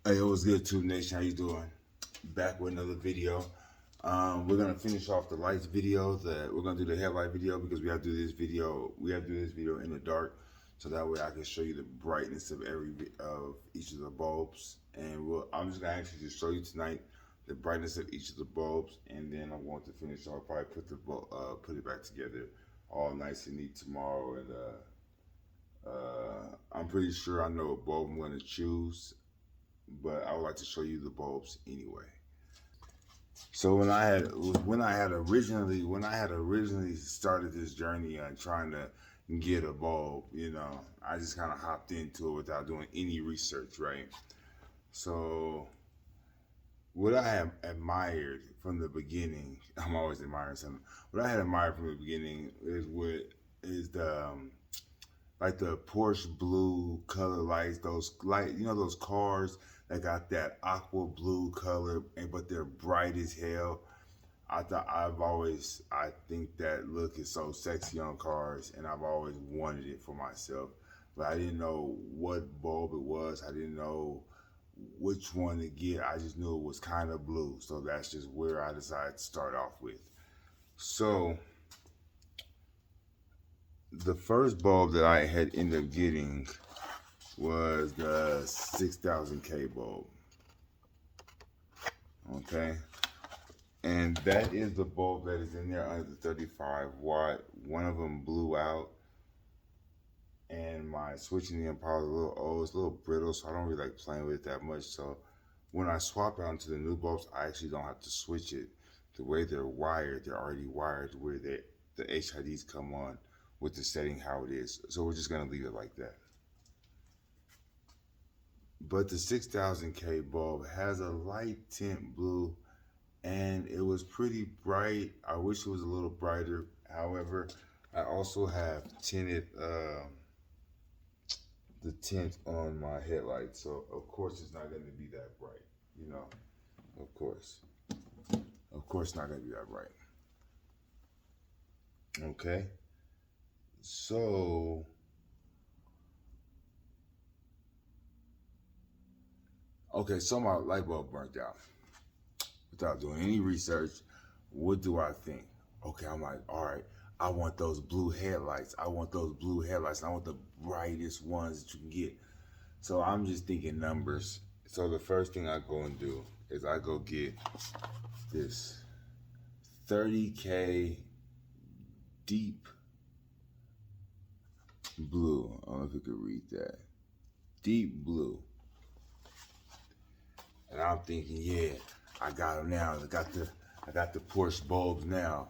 Hey, what's good, Tube Nation? How you doing? Back with another video. We're gonna finish off the lights video. We're gonna do the headlight video because we have to do this video. We have to do this video in the dark, so that way I can show you the brightness of each of the bulbs. And I'm just gonna actually just show you tonight the brightness of each of the bulbs, and then I'm going to finish off. Probably put it back together all nice and neat tomorrow. And I'm pretty sure I know what bulb I'm gonna choose, but I would like to show you the bulbs anyway. So when I had originally started this journey on trying to get a bulb, I just kind of hopped into it without doing any research, right? So what I have admired from the beginning, I'm always admiring something. What I had admired from the beginning is the like the Porsche blue color lights, those light, those cars that got that aqua blue color, but they're bright as hell. I think that look is so sexy on cars, and I've always wanted it for myself, but I didn't know what bulb it was. I didn't know which one to get. I just knew it was kind of blue, so that's just where I decided to start off with. So the first bulb that I had ended up getting was the 6000K bulb. Okay. And that is the bulb that is in there under the 35 watt. One of them blew out, and my switching the Impala is a little old, it's a little brittle, so I don't really like playing with it that much. So when I swap out into the new bulbs, I actually don't have to switch it. The way they're wired, they're already wired where the HIDs come on with the setting how it is. So we're just gonna leave it like that. But the 6000K bulb has a light tint blue, and it was pretty bright. I wish it was a little brighter. However, I also have tinted the tint on my headlights, so of course it's not going to be that bright. Of course, not going to be that bright. Okay, so my light bulb burnt out. Without doing any research, what do I think? Okay, I'm like, all right, I want those blue headlights. I want those blue headlights. I want the brightest ones that you can get. So I'm just thinking numbers. So the first thing I go and do is I go get this 30K deep blue. I don't know if you could read that. Deep blue. And I'm thinking, yeah, I got them now. I got the Porsche bulbs now.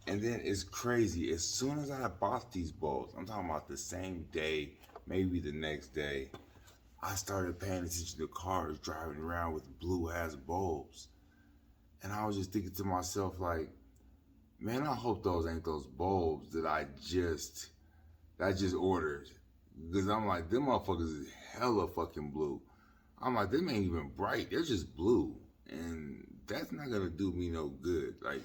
And then it's crazy. As soon as I bought these bulbs, I'm talking about the same day, maybe the next day, I started paying attention to cars driving around with blue ass bulbs. And I was just thinking to myself, like, man, I hope those ain't those bulbs that I just ordered. Because I'm like, them motherfuckers is hella fucking blue. I'm like, them ain't even bright. They're just blue. And that's not going to do me no good. Like,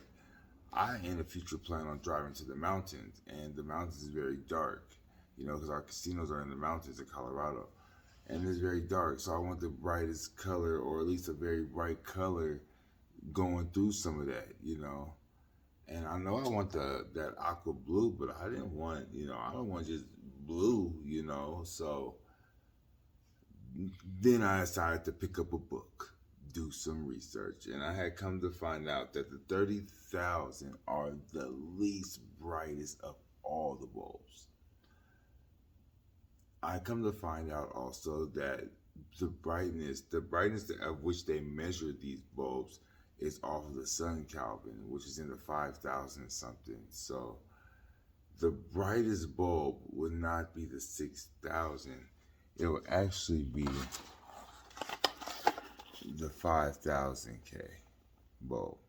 I, in the future, plan on driving to the mountains. And the mountains is very dark, because our casinos are in the mountains in Colorado. And it's very dark. So I want the brightest color, or at least a very bright color, going through some of that, And I know I want that aqua blue, but I didn't want, I don't want just blue, So then I decided to pick up a book, do some research, and I had come to find out that the 30,000 are the least brightest of all the bulbs. I come to find out also that the brightness of which they measure these bulbs is off of the sun Kelvin, which is in the 5,000 something. So the brightest bulb would not be the 6,000. It would actually be the 5,000K bulb,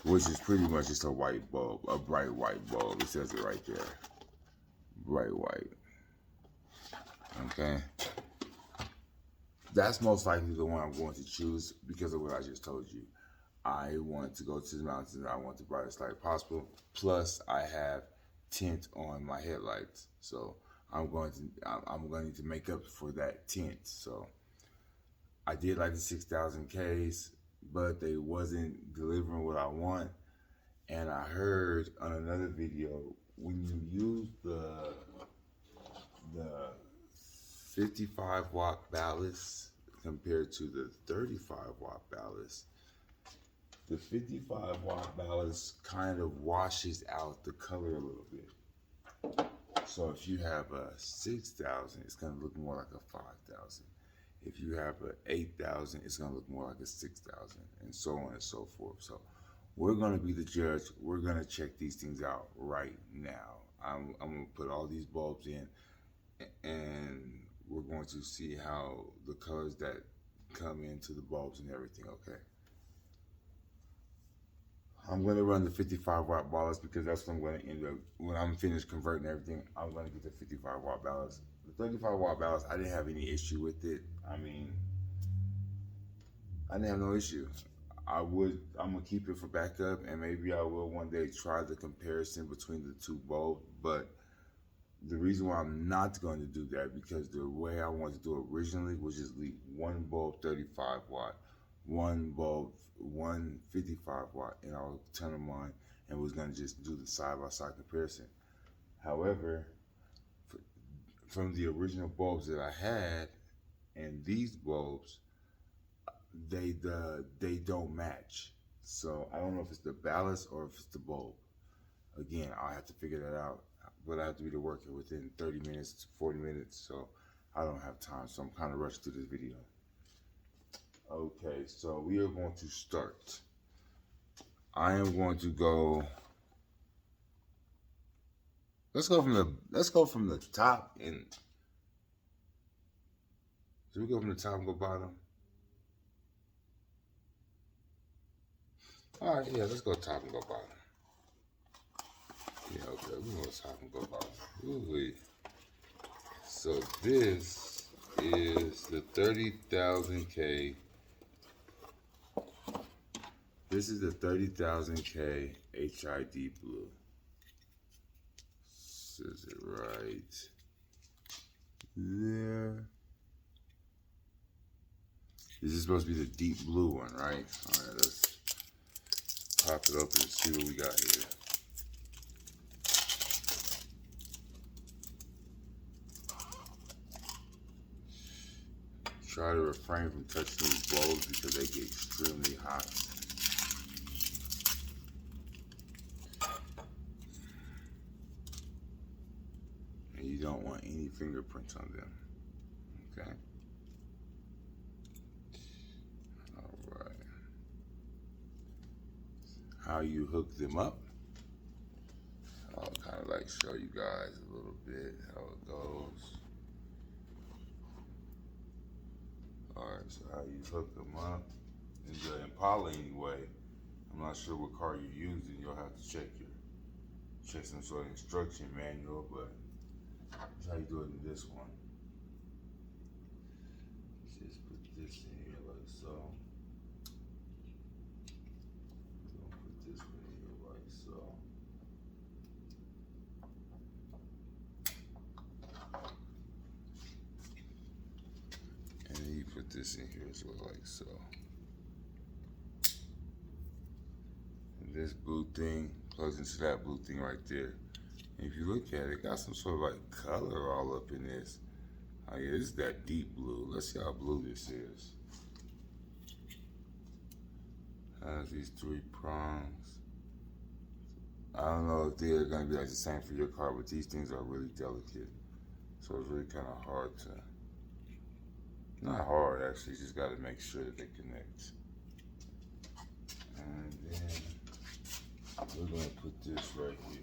which is pretty much just a white bulb, a bright white bulb. It says it right there, bright white. Okay, that's most likely the one I'm going to choose because of what I just told you. I want to go to the mountains. I want the brightest light possible. Plus, I have tint on my headlights, so I'm going to need to make up for that tint. So I did like the 6,000 Ks, but they wasn't delivering what I want. And I heard on another video, when you use the 55-watt ballast compared to the 35-watt ballast, the 55-watt ballast kind of washes out the color a little bit. So if you have a 6,000, it's gonna look more like a 5,000. If you have a 8,000, it's gonna look more like a 6,000, and so on and so forth. So we're gonna be the judge. We're gonna check these things out right now. I'm gonna put all these bulbs in, and we're going to see how the colors that come into the bulbs and everything. Okay. I'm gonna run the 55-watt ballast because that's what I'm gonna end up when I'm finished converting everything. I'm gonna get the 55-watt ballast. The 35-watt ballast, I didn't have any issue with it. I mean, I didn't have no issue. I'm gonna keep it for backup, and maybe I will one day try the comparison between the two bulbs. But the reason why I'm not going to do that because the way I wanted to do it originally was just leave one bulb 35 watt, one bulb 155 watt, and I'll turn them on and was going to just do the side by side comparison. However, from the original bulbs that I had and these bulbs, they don't match. So I don't know if it's the ballast or if it's the bulb. Again, I'll have to figure that out. But I have to be to work here within 30 minutes to 40 minutes, so I don't have time. So I'm kind of rushing through this video. Okay, so we are going to start. I am going to go. Let's go from the top and. Should we go from the top and go bottom? All right, yeah, let's go top and go bottom. Yeah, okay, we go top and go bottom. Ooh-wee. So this is the 30,000K. This is the 30,000K HID blue. Says it right there. This is supposed to be the deep blue one, right? All right, let's pop it open and see what we got here. Try to refrain from touching these bulbs because they get extremely hot. And you don't want any fingerprints on them. Okay? Alright. How you hook them up. I'll kind of like show you guys a little bit how it goes. Alright, so how you hook them up. In the Impala anyway, I'm not sure what car you're using. You'll have to check some sort of instruction manual, but that's how you do it in this one. Just put this in here like so. Don't put this one in here like so. And then you put this in here as well, like so. And this blue thing plugs into that blue thing right there. And if you look at it, it got some sort of like color all up in this. Oh yeah, this is that deep blue. Let's see how blue this is. Has these 3 prongs. I don't know if they're gonna be like the same for your car, but these things are really delicate. So it's really kind of hard to, not hard actually, you just gotta make sure that they connect. And then we're gonna put this right here.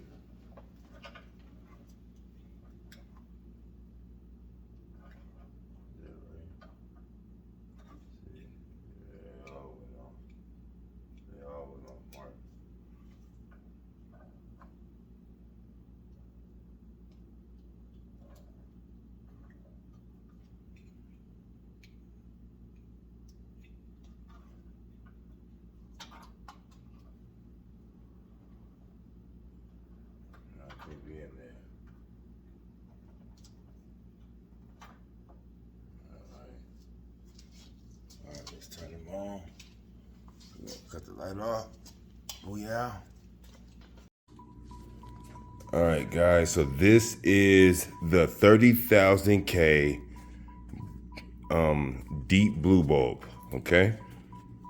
cut the light off. Oh yeah. All right, guys. So this is the 30,000K deep blue bulb. Okay.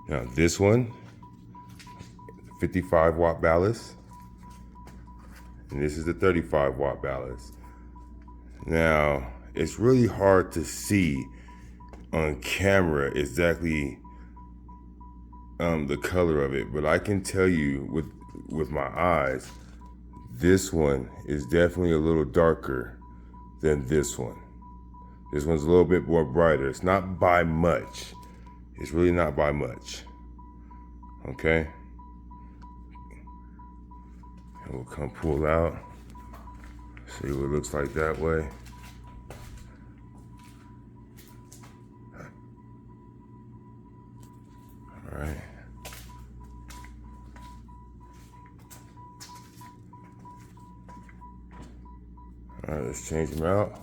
Now this one, 55 watt ballast, and this is the 35 watt ballast. Now it's really hard to see on camera exactly the color of it, but I can tell you with my eyes, this one is definitely a little darker than this one. This one's a little bit more brighter. It's not by much. It's really not by much. Okay? And we'll come pull out. See what it looks like that way. All right. All right, let's change them out.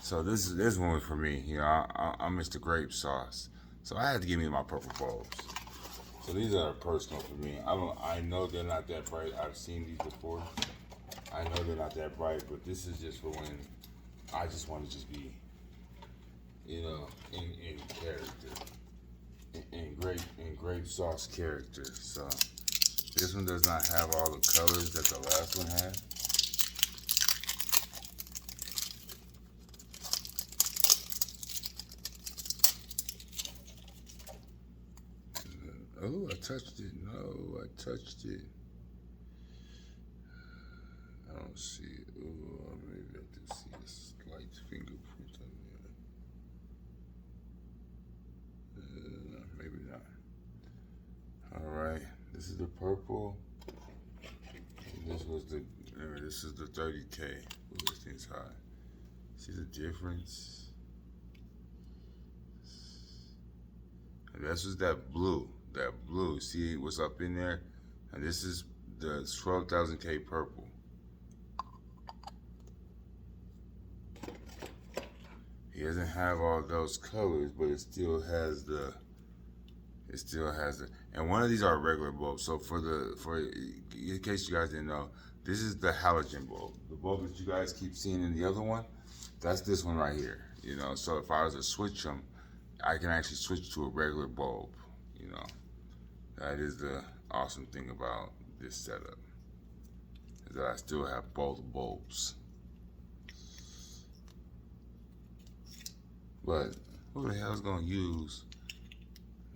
So this one was for me. You know, I missed the grape sauce, so I had to give me my purple bulbs. So these are personal for me. I know they're not that bright. I've seen these before. I know they're not that bright, but this is just for when I just want to just be, you know, in character, in grape sauce character. So this one does not have all the colors that the last one had. Oh, I touched it. No, I touched it. I don't see it. Oh, maybe I do see a slight fingerprint on there. No, maybe not. All right, this is the purple. And this was the. This is the 30K. Ooh, this thing's high. See the difference? And this is that blue. That blue, see what's up in there? And this is the 12,000K purple. He doesn't have all those colors, but it still has the, and one of these are regular bulbs. So in case you guys didn't know, this is the halogen bulb. The bulb that you guys keep seeing in the other one, that's this one right here. You know, so if I was to switch them, I can actually switch to a regular bulb, you know. That is the awesome thing about this setup, is that I still have both bulbs. But who the hell is gonna use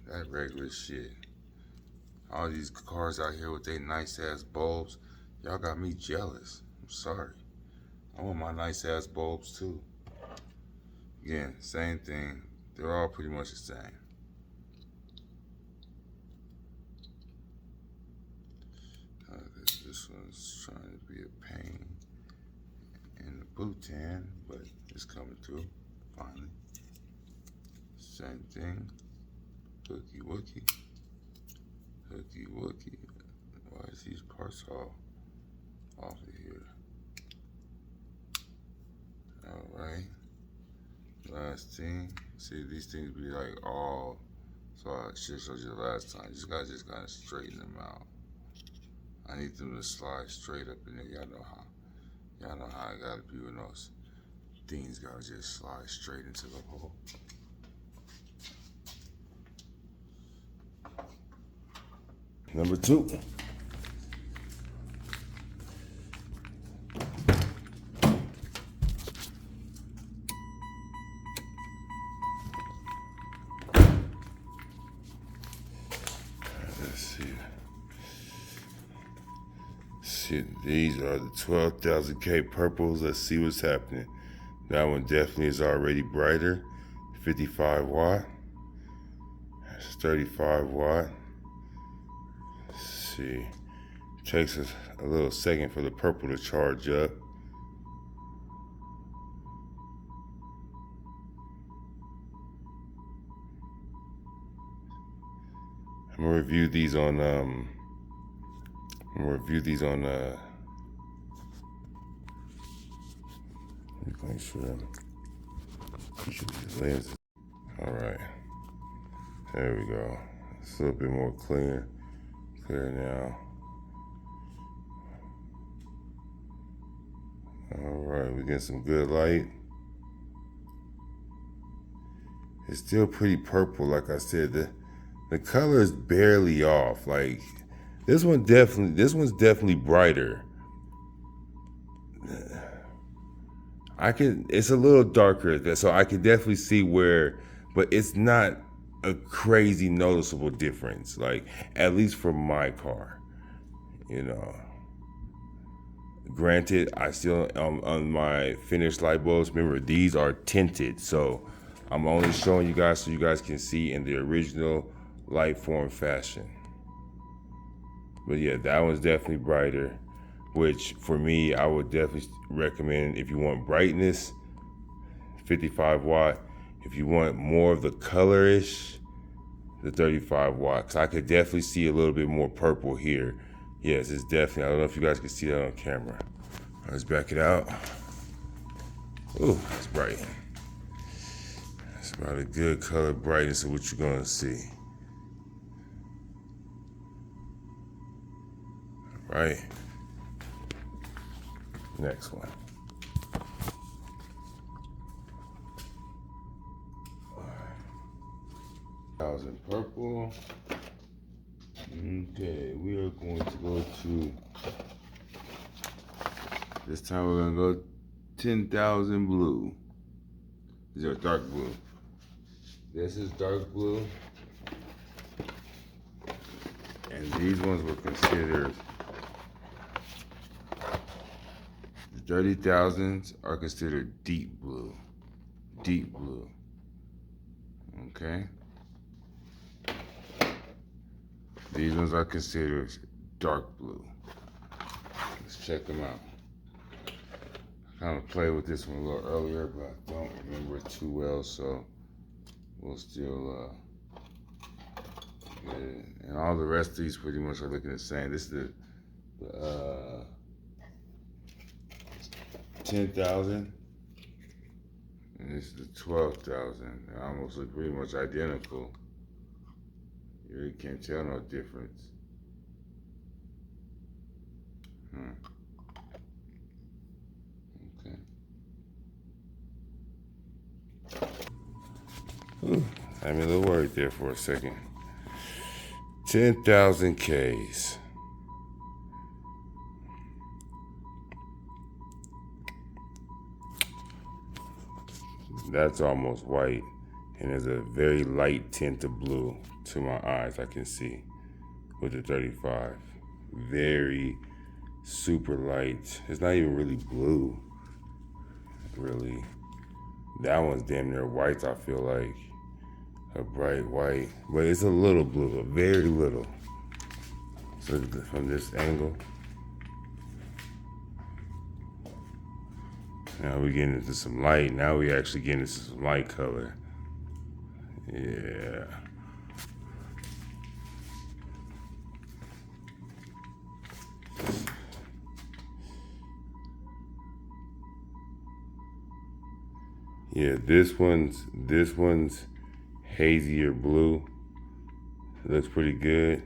that regular shit? All these cars out here with their nice ass bulbs, y'all got me jealous. I'm sorry. I want my nice ass bulbs too. Again, same thing. They're all pretty much the same. This one's trying to be a pain in the bouton, but it's coming through finally. Same thing. Hooky wookie. Hooky wookie. Why is these parts all off of here? Alright. Last thing. See, these things be like all, so I should show you the last time. You guys just gotta straighten them out. I need them to slide straight up in there. Y'all know how I gotta be with those things. Gotta just slide straight into the hole. Number 2. Let's see. These are the 12,000K purples. Let's see what's happening. That one definitely is already brighter. 55 watt. That's 35 watt. Let's see. Takes us a little second for the purple to charge up. I'm gonna review these on make sure these lenses. All right, there we go. It's a little bit more clear. clear now. All right, we get some good light. It's still pretty purple, like I said. The color is barely off. Like this one's definitely brighter. It's a little darker, so I can definitely see where, but it's not a crazy noticeable difference. Like at least for my car, you know. Granted, I still on my finished light bulbs. Remember, these are tinted, so I'm only showing you guys so you guys can see in the original light form fashion. But yeah, that one's definitely brighter, which for me, I would definitely recommend if you want brightness, 55 watt. If you want more of the colorish, the 35 watt. 'Cause I could definitely see a little bit more purple here. Yes, it's definitely, I don't know if you guys can see that on camera. Let's back it out. Ooh, it's bright. It's about a good color brightness of what you're gonna see. Right. Next one. Thousand purple. Okay, we are going to go to, this time we're gonna go 10,000 blue. These are dark blue. This is dark blue. And these ones were considered, the 30,000s are considered deep blue. Deep blue. Okay? These ones are considered dark blue. Let's check them out. I kind of played with this one a little earlier, but I don't remember it too well, so we'll still, and all the rest of these pretty much are looking the same. This is the 10,000, and this is the 12,000. They almost look pretty much identical. You really can't tell no difference. Okay. Ooh, had me a little worried there for a second. 10,000 Ks. That's almost white, and there's a very light tint of blue to my eyes, I can see, with the 35. Very super light. It's not even really blue, really. That one's damn near white, I feel like. A bright white, but it's a little blue, a very little. So from this angle. Now we're getting into some light. Now we actually getting into some light color. Yeah. Yeah, this one's hazier blue. It looks pretty good.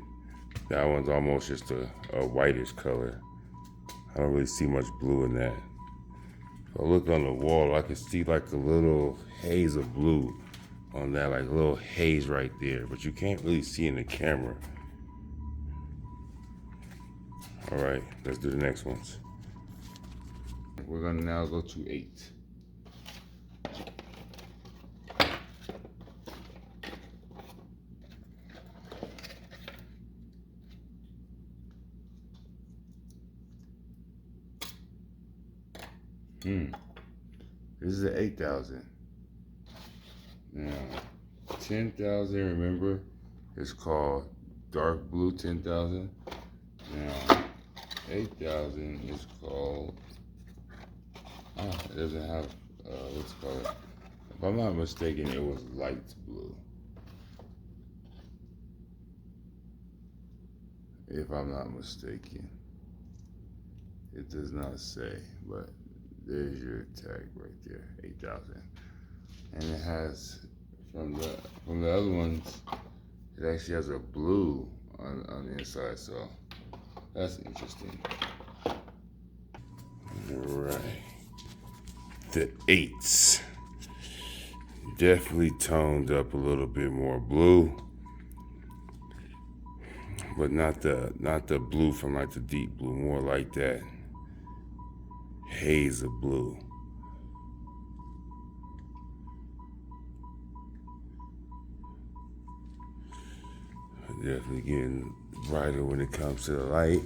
That one's almost just a whitish color. I don't really see much blue in that. If I look on the wall, I can see like a little haze of blue on that, like a little haze right there, but you can't really see in the camera. All right, let's do the next ones. We're gonna now go to 8. This is an 8,000. Now, 10,000, remember, is called dark blue 10,000. Now, 8,000 is called, it doesn't have, what's it called? If I'm not mistaken, it was light blue. If I'm not mistaken. It does not say, but there's your tag right there, 8,000. And it has, from the other ones, it actually has a blue on the inside, so that's interesting. All right, the eights definitely toned up a little bit more blue, but not the blue from like the deep blue, more like that haze of blue. Definitely getting brighter when it comes to the light.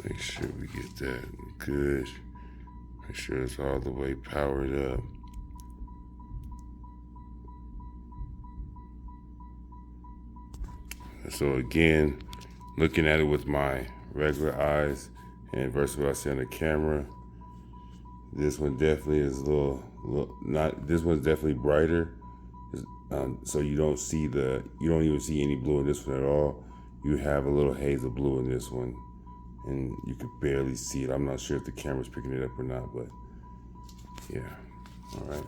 Make sure we get that good. Make sure it's all the way powered up. So again, looking at it with my regular eyes and versus what I see on the camera, this one definitely is a little not. This one's definitely brighter. So you don't even see any blue in this one at all. You have a little haze of blue in this one, and you could barely see it. I'm not sure if the camera's picking it up or not, but yeah. All right.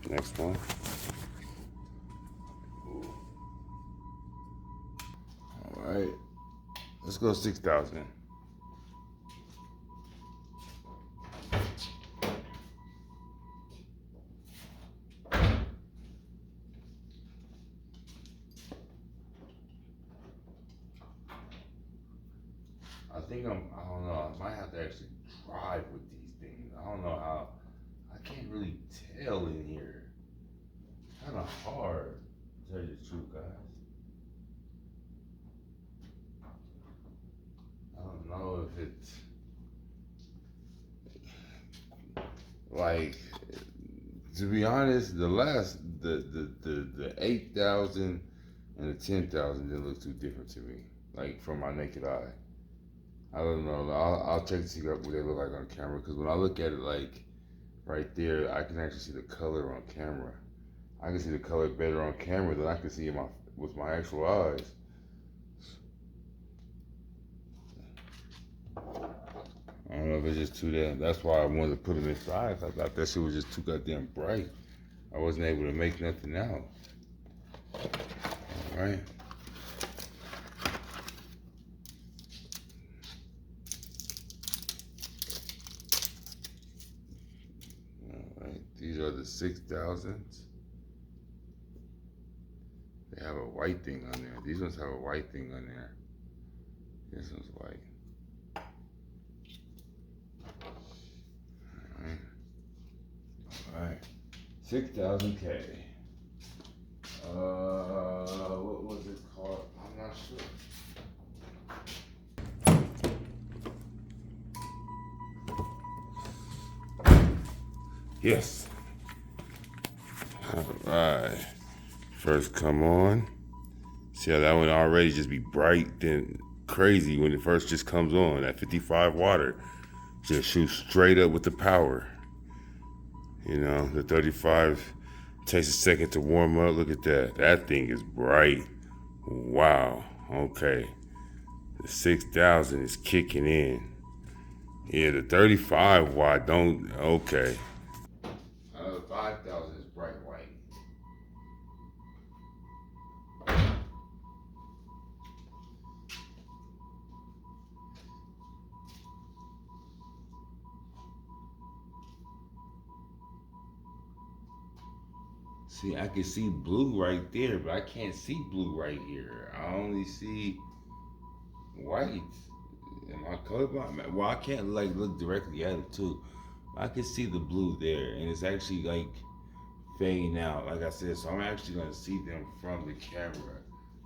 Next one. All right. Let's go 6,000. I don't know, I might have to actually drive with these things. I don't know how, I can't really tell in here. Kind of hard, to tell you the truth, guys. I don't know if it's, like, to be honest, the 8,000 and the 10,000 didn't look too different to me, like, from my naked eye. I don't know. I'll check to see what they look like on camera. Because when I look at it, like right there, I can actually see the color on camera. I can see the color better on camera than I can see with my actual eyes. I don't know if it's just too damn. That's why I wanted to put them inside. I thought that shit was just too goddamn bright. I wasn't able to make nothing out. All right. These are the 6,000s. They have a white thing on there. These ones have a white thing on there. This one's white. All right. 6,000K. What was it called? I'm not sure. Yes. All right. First come on. See how that one already just be bright then crazy when it first just comes on. That 55 water just shoots straight up with the power. You know, the 35 takes a second to warm up. Look at that. That thing is bright. Wow. Okay. The 6,000 is kicking in. Yeah, the 35 watt don't. Okay. 5,000 is bright white. See, I can see blue right there, but I can't see blue right here. I only see white. Am I colorblind? Well, I can't like look directly at it too. I can see the blue there, and it's actually like fading out. Like I said, so I'm actually gonna see them from the camera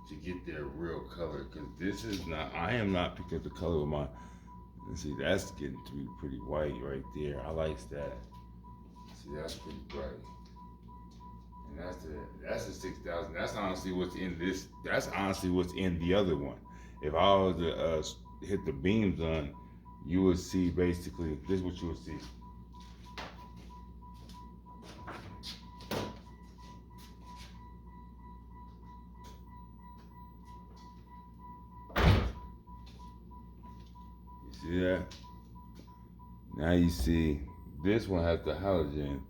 to get their real color, because this is not. I am not picking up the color with my. And see, that's getting to be pretty white right there. I like that. See, that's pretty bright. And that's the 6,000. That's honestly what's in this. That's honestly what's in the other one. If I was to hit the beams on, you would see basically this is what you would see. See that? Now you see this one has the halogen,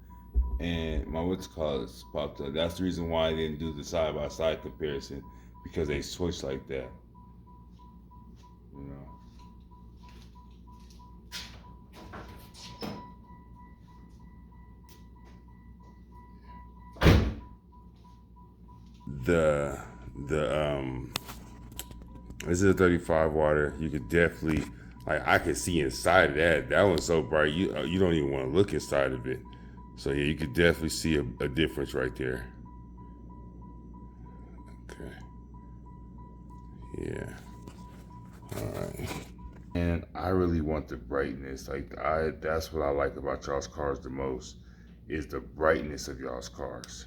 and my what's called is popped up. That's the reason why I didn't do the side by side comparison, because they switch like that. You know. The this is a 35 water. You could definitely, like, I could see inside of that. That one's so bright you don't even want to look inside of it. So yeah, you could definitely see a difference right there. Okay. Yeah. All right. And I really want the brightness. That's what I like about y'all's cars the most, is the brightness of y'all's cars.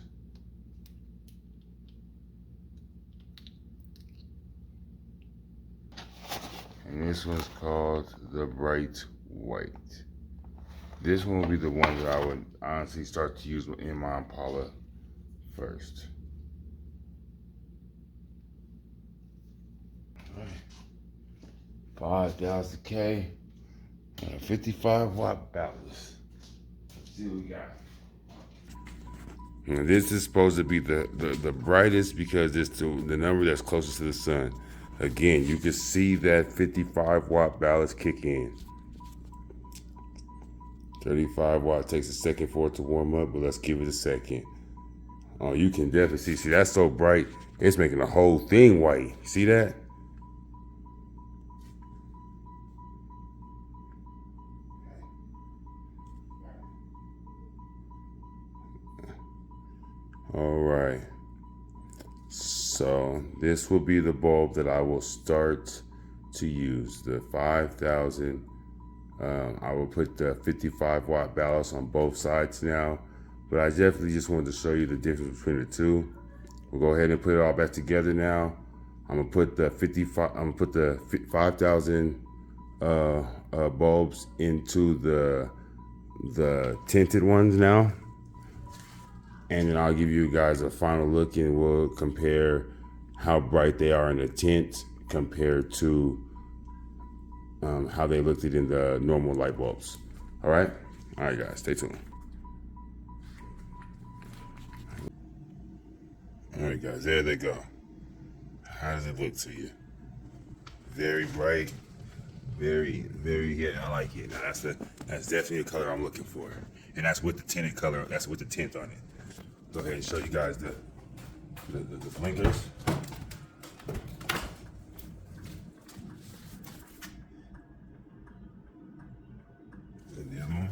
And this one's called the Bright White. This one will be the one that I would honestly start to use in my Impala first. All right. 5,000 K and a 55 watt ballast. Let's see what we got. And this is supposed to be the brightest because it's the number that's closest to the sun. Again, you can see that 55 watt ballast kick in. 35 watt takes a second for it to warm up, but let's give it a second. Oh, you can definitely see that's so bright, it's making the whole thing white. See that? All right. So this will be the bulb that I will start to use, the 5,000. I will put the 55 watt ballast on both sides now, but I definitely just wanted to show you the difference between the two. We'll go ahead and put it all back together now. I'm gonna put the 5,000 bulbs into the tinted ones now. And then I'll give you guys a final look and we'll compare how bright they are in the tint compared to how they looked it in the normal light bulbs. All right? All right, guys, stay tuned. All right, guys, there they go. How does it look to you? Very bright, yeah, I like it. Now that's definitely a color I'm looking for. And that's with the tinted color, that's with the tint on it. Go ahead and show you guys the blinkers. And the other one.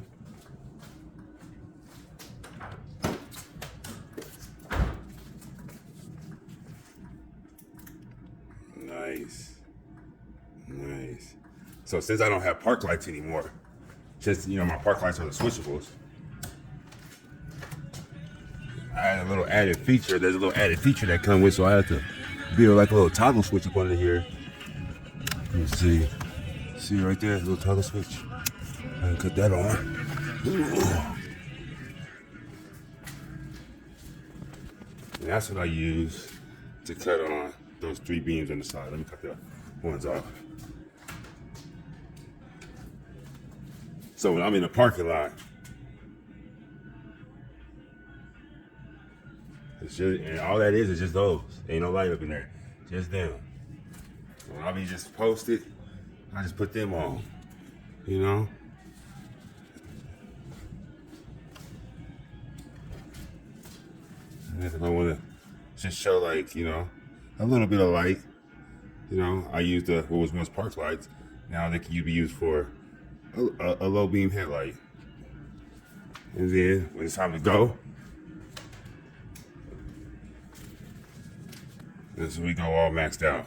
Nice. So since I don't have park lights anymore, since my park lights are the switchables, I had a little added feature. There's a little added feature that comes with, so I had to build like a little toggle switch up under here. You see right there, a little toggle switch. I can cut that on. And that's what I use to cut on those 3 beams on the side. Let me cut the ones off. So when I'm in the parking lot, and all that is just those. Ain't no light up in there, just them. When I be just posted, I just put them on, And if I want to just show a little bit of light, I used what was once park lights. Now they can be used for a low beam headlight. And then when it's time to go, this we go all maxed out.